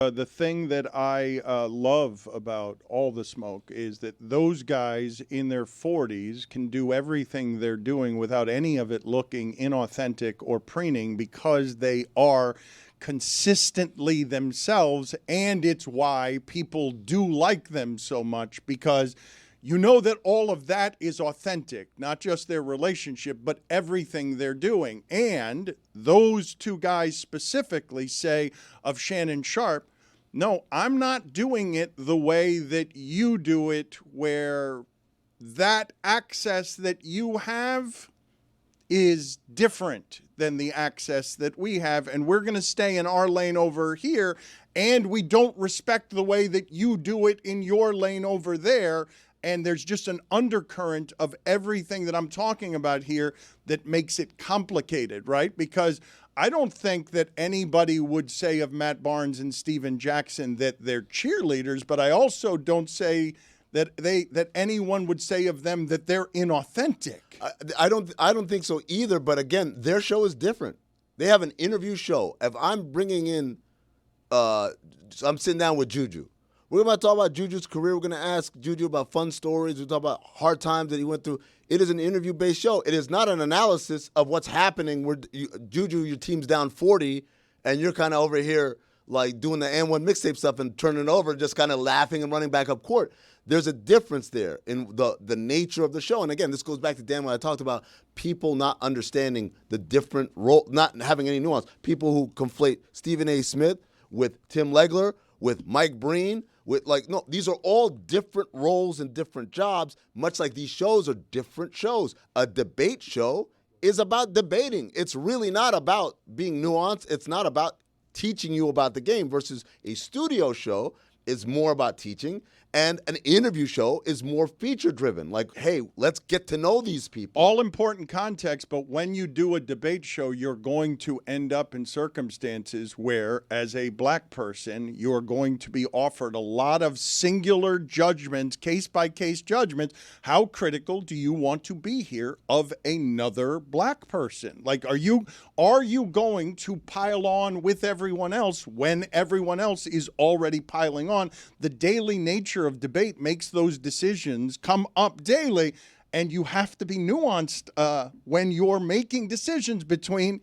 The thing that I love about All the Smoke is that those guys in their 40s can do everything they're doing without any of it looking inauthentic or preening because they are consistently themselves. And it's why people do like them so much, because you know that all of that is authentic, not just their relationship, but everything they're doing. And those two guys specifically say of Shannon Sharp, no, I'm not doing it the way that you do it, where that access that you have is different than the access that we have. And we're going to stay in our lane over here. And we don't respect the way that you do it in your lane over there. And there's just an undercurrent of everything that I'm talking about here that makes it complicated, right? Because I don't think that anybody would say of Matt Barnes and Steven Jackson that they're cheerleaders, but I also don't say that anyone would say of them that they're inauthentic. I don't think so either. But again, their show is different. They have an interview show. If I'm bringing in, I'm sitting down with Juju. We're going to talk about Juju's career. We're going to ask Juju about fun stories. We'll talk about hard times that he went through. It is an interview-based show. It is not an analysis of what's happening where Juju, your team's down 40, and you're kind of over here like doing the N1 mixtape stuff and turning it over, just kind of laughing and running back up court. There's a difference there in the nature of the show. And again, this goes back to Dan when I talked about people not understanding the different role, not having any nuance. People who conflate Stephen A. Smith with Tim Legler, with Mike Breen, no, these are all different roles and different jobs, much like these shows are different shows. A debate show is about debating. It's really not about being nuanced. It's not about teaching you about the game, versus a studio show is more about teaching, and an interview show is more feature-driven. Like, hey, let's get to know these people. All important context, but when you do a debate show, you're going to end up in circumstances where, as a black person, you're going to be offered a lot of singular judgments, case-by-case judgments. How critical do you want to be here of another black person? Like, are you going to pile on with everyone else when everyone else is already piling on? The daily nature of debate makes those decisions come up daily, and you have to be nuanced when you're making decisions between,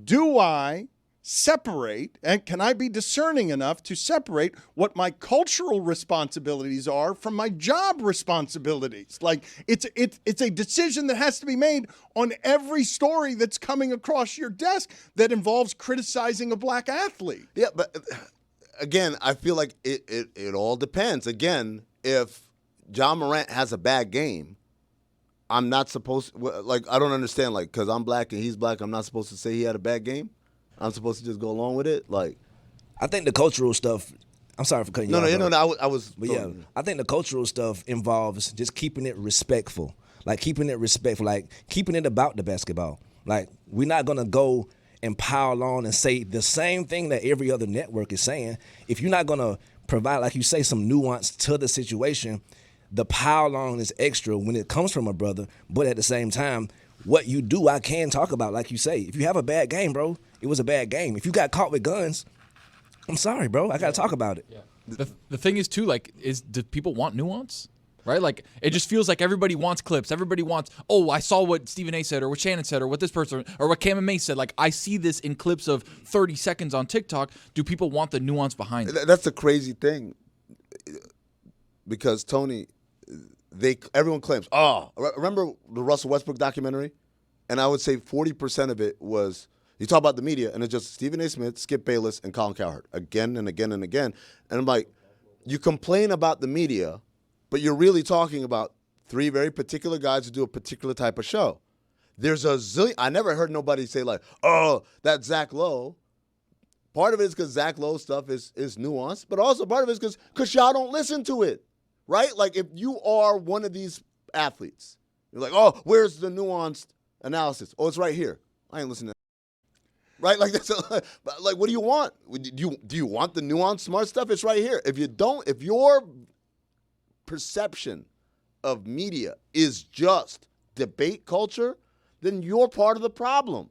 do I separate, and can I be discerning enough to separate what my cultural responsibilities are from my job responsibilities? Like, it's a decision that has to be made on every story that's coming across your desk that involves criticizing a black athlete. Yeah, but again, I feel like it all depends. Again, if John Morant has a bad game, I'm not supposed to, I don't understand, because I'm black and he's black, I'm not supposed to say he had a bad game? I'm supposed to just go along with it? I think the cultural stuff, I'm sorry for cutting you off. No, I was. But yeah, I think the cultural stuff involves just keeping it respectful. Keeping it about the basketball. We're not going to go and pile on and say the same thing that every other network is saying. If you're not going to provide, like you say, some nuance to the situation, the pile on is extra when it comes from a brother. But at the same time, what you do, I can talk about. Like you say, if you have a bad game, bro, it was a bad game. If you got caught with guns, I'm sorry, bro. I got to talk about it. Yeah. The thing is, too, do people want nuance? Right? It just feels like everybody wants clips. Everybody wants, I saw what Stephen A. said or what Shannon said or what this person or what Cam and May said. I see this in clips of 30 seconds on TikTok. Do people want the nuance behind it? That's the crazy thing. Because, Tony, everyone claims, remember the Russell Westbrook documentary? And I would say 40% of it was, you talk about the media, and it's just Stephen A. Smith, Skip Bayless, and Colin Cowherd again and again and again. And I'm like, you complain about the media, but you're really talking about three very particular guys who do a particular type of show. There's a zillion. I never heard nobody say that's Zach Lowe. Part of it is because Zach Lowe's stuff is nuanced, but also part of it is because y'all don't listen to it, right? If you are one of these athletes, you're like, where's the nuanced analysis? Oh, it's right here. I ain't listening to that. Right? That's what do you want? Do you want the nuanced, smart stuff? It's right here. If your perception of media is just debate culture, then you're part of the problem.